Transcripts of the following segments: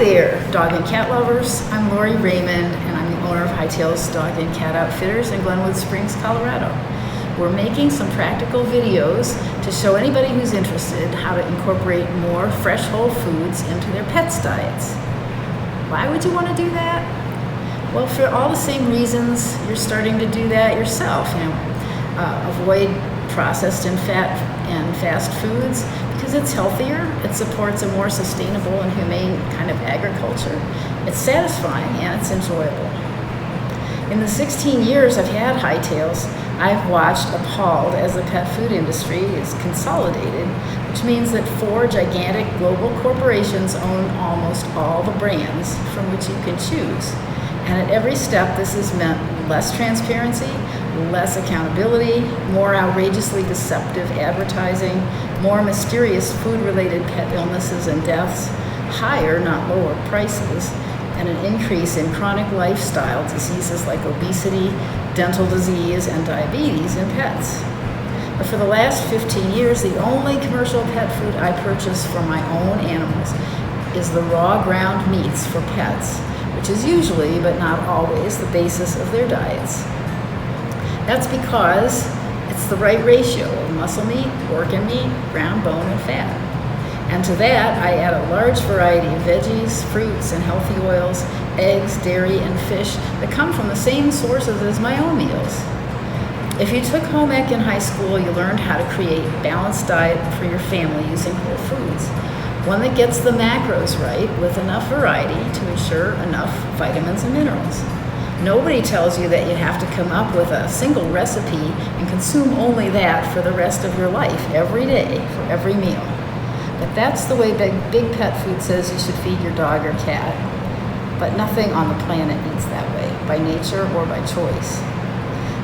there, dog and cat lovers. I'm Lori Raymond, and I'm the owner of Hightails Dog and Cat Outfitters in Glenwood Springs, Colorado. We're making some practical videos to show anybody who's interested how to incorporate more fresh whole foods into their pets' diets. Why would you want to do that? Well, for all the same reasons you're starting to do that yourself. Avoid processed and fast foods because it's healthier, it supports a more sustainable and humane kind of agriculture. It's satisfying and it's enjoyable. In the 16 years I've had Hightails, I've watched appalled as the pet food industry is consolidated, which means that 4 gigantic global corporations own almost all the brands from which you can choose. And at every step, this has meant less transparency, less accountability, more outrageously deceptive advertising, more mysterious food-related pet illnesses and deaths, higher, not lower prices, and an increase in chronic lifestyle diseases like obesity, dental disease, and diabetes in pets. But for the last 15 years, the only commercial pet food I purchase for my own animals is the raw ground meats for pets, which is usually, but not always, the basis of their diets. That's because it's the right ratio of muscle meat, organ meat, ground bone, and fat. And to that, I add a large variety of veggies, fruits, and healthy oils, eggs, dairy, and fish that come from the same sources as my own meals. If you took home ec in high school, you learned how to create a balanced diet for your family using whole foods. One that gets the macros right with enough variety to ensure enough vitamins and minerals. Nobody tells you that you have to come up with a single recipe and consume only that for the rest of your life, every day, for every meal. But that's the way big pet food says you should feed your dog or cat. But nothing on the planet eats that way, by nature or by choice.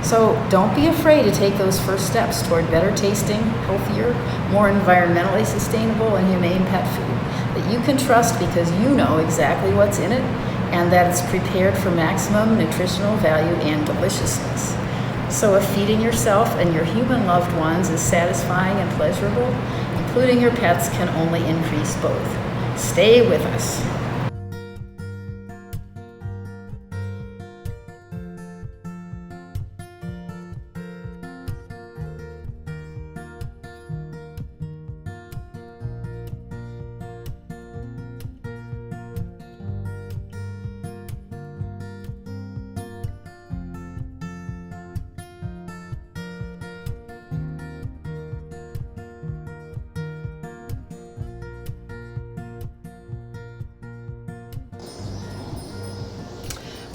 So don't be afraid to take those first steps toward better tasting, healthier, more environmentally sustainable and humane pet food that you can trust because you know exactly what's in it and that it's prepared for maximum nutritional value and deliciousness. So if feeding yourself and your human loved ones is satisfying and pleasurable, including your pets can only increase both. Stay with us.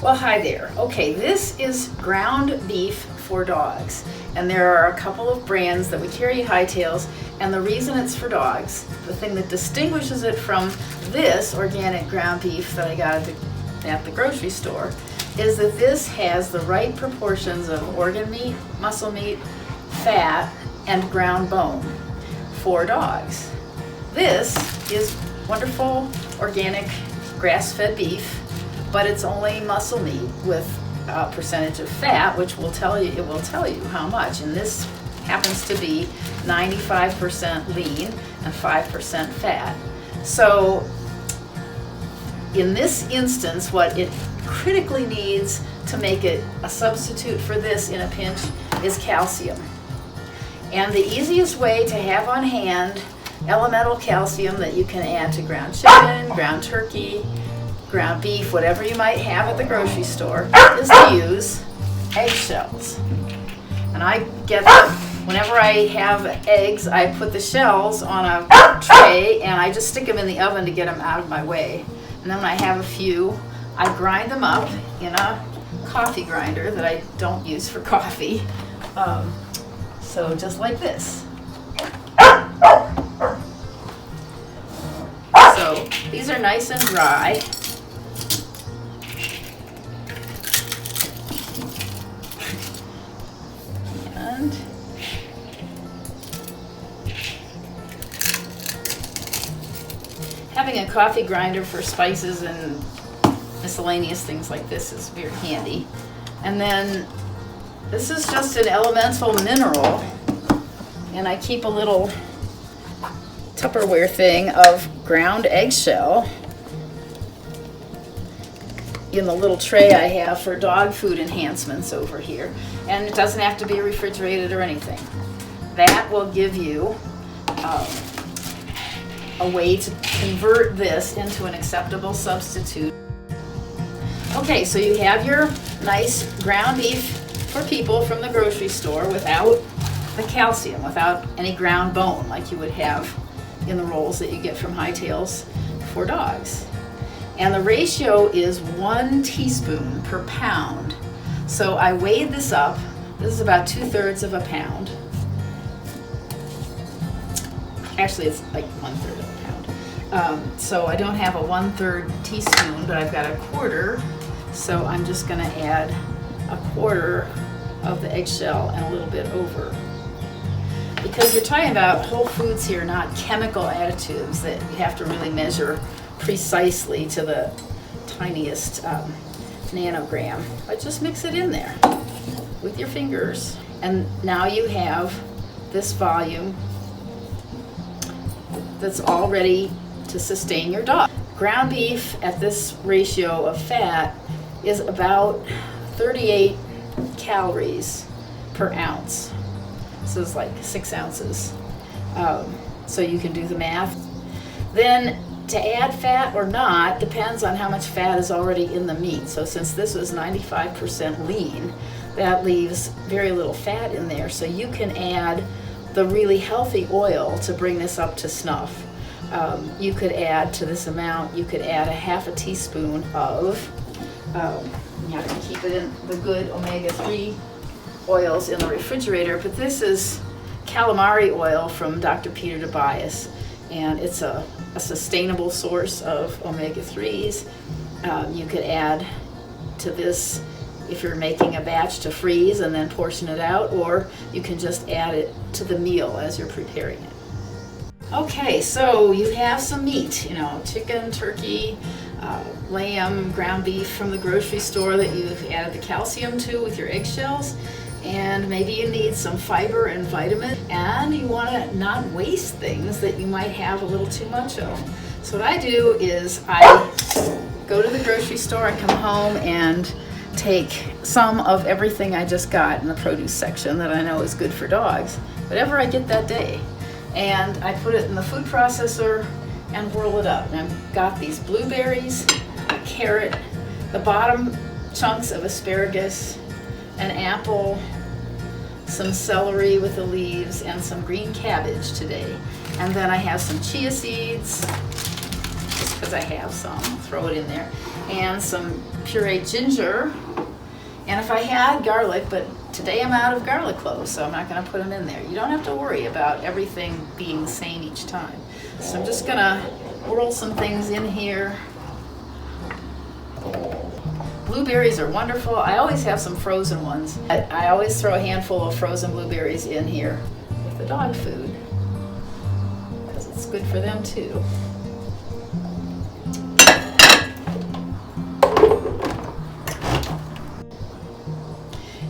Well, hi there. Okay, this is ground beef for dogs, and there are a couple of brands that we carry at Hightails, and the reason it's for dogs, the thing that distinguishes it from this organic ground beef that I got at the grocery store, is that this has the right proportions of organ meat, muscle meat, fat, and ground bone for dogs. This is wonderful organic grass-fed beef, but it's only muscle meat with a percentage of fat, which will tell you how much. And this happens to be 95% lean and 5% fat. So in this instance, what it critically needs to make it a substitute for this in a pinch is calcium. And the easiest way to have on hand elemental calcium that you can add to ground chicken, ground turkey, ground beef, whatever you might have at the grocery store, is to use eggshells. And I get them, whenever I have eggs, I put the shells on a tray and I just stick them in the oven to get them out of my way. And then when I have a few, I grind them up in a coffee grinder that I don't use for coffee. So just like this. So these are nice and dry. And having a coffee grinder for spices and miscellaneous things like this is very handy. And then this is just an elemental mineral, and I keep a little Tupperware thing of ground eggshell in the little tray I have for dog food enhancements over here. And it doesn't have to be refrigerated or anything. That will give you a way to convert this into an acceptable substitute. Okay, so you have your nice ground beef for people from the grocery store without the calcium, without any ground bone like you would have in the rolls that you get from Hightails for dogs. And the ratio is 1 teaspoon per pound. So I weighed this up. This is about 2/3 of a pound. Actually, it's like 1/3 of a pound. So I don't have a 1/3 teaspoon, but I've got a quarter. So I'm just gonna add a quarter of the eggshell and a little bit over. Because you're talking about whole foods here, not chemical additives that you have to really measure precisely to the tiniest nanogram. But just mix it in there with your fingers. And now you have this volume that's all ready to sustain your dog. Ground beef at this ratio of fat is about 38 calories per ounce. So it's like 6 ounces. So you can do the math. Then to add fat or not depends on how much fat is already in the meat. So since this was 95% lean, that leaves very little fat in there. So you can add the really healthy oil to bring this up to snuff. You could add to this amount, you could add a 1/2 teaspoon of, you have to keep it in the good omega-3 oils in the refrigerator, but this is calamari oil from Dr. Peter Tobias, and it's a sustainable source of omega-3s. You could add to this if you're making a batch to freeze and then portion it out, or you can just add it to the meal as you're preparing it. Okay, so you have some meat, you know, chicken, turkey, lamb, ground beef from the grocery store that you've added the calcium to with your eggshells. And maybe you need some fiber and vitamin, and you want to not waste things that you might have a little too much of. So what I do is I go to the grocery store, I come home and take some of everything I just got in the produce section that I know is good for dogs, whatever I get that day, and I put it in the food processor and whirl it up. And I've got these blueberries, a carrot, the bottom chunks of asparagus, an apple, some celery with the leaves, and some green cabbage today. And then I have some chia seeds, just because I have some, throw it in there, and some pureed ginger. And if I had garlic, but today I'm out of garlic cloves, so I'm not going to put them in there. You don't have to worry about everything being the same each time. So I'm just going to whirl some things in here. Blueberries are wonderful. I always have some frozen ones. I always throw a handful of frozen blueberries in here with the dog food, because it's good for them too.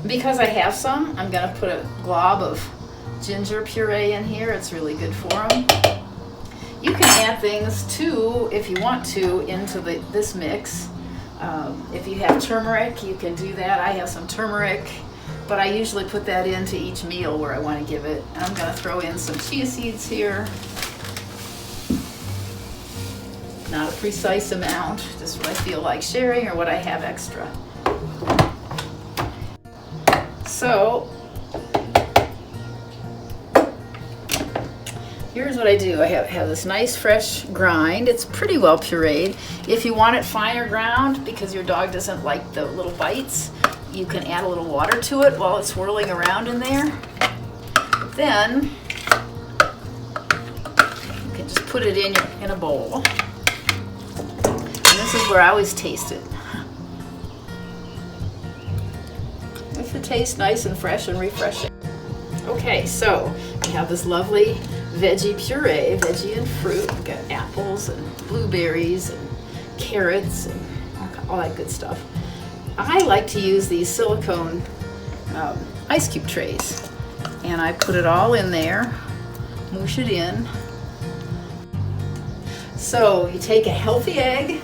Because I have some, I'm going to put a glob of ginger puree in here. It's really good for them. You can add things too, if you want to, into this mix. If you have turmeric, you can do that. I have some turmeric, but I usually put that into each meal where I want to give it. And I'm going to throw in some chia seeds here. Not a precise amount, just what I feel like sharing or what I have extra. So, here's what I do. I have this nice fresh grind. It's pretty well pureed. If you want it finer ground, because your dog doesn't like the little bites, you can add a little water to it while it's swirling around in there. Then, you can just put it in a bowl. And this is where I always taste it. Makes it taste nice and fresh and refreshing. Okay, so we have this lovely veggie puree, veggie and fruit. We've got apples and blueberries and carrots and all that good stuff. I like to use these silicone ice cube trays, and I put it all in there, moosh it in. So you take a healthy egg,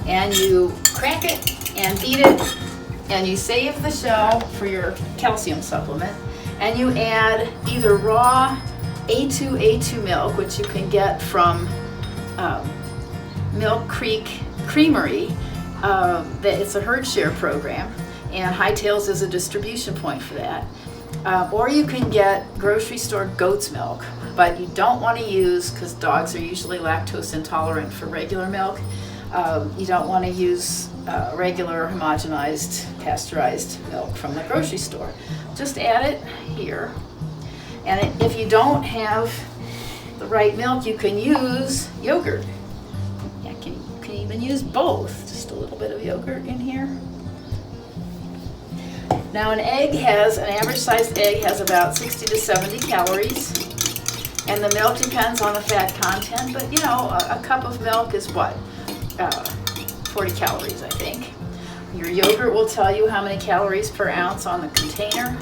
and you crack it and beat it, and you save the shell for your calcium supplement, and you add either raw A2 milk, which you can get from Milk Creek Creamery. It's a herd share program, and Hightails is a distribution point for that. Or you can get grocery store goat's milk, but you don't want to use, because dogs are usually lactose intolerant for regular milk, you don't want to use regular homogenized pasteurized milk from the grocery store. Just add it here. And if you don't have the right milk, you can use yogurt. You can even use both. Just a little bit of yogurt in here. Now an average sized egg has about 60 to 70 calories. And the milk depends on the fat content, but you know, a cup of milk is what? 40 calories, I think. Your yogurt will tell you how many calories per ounce on the container.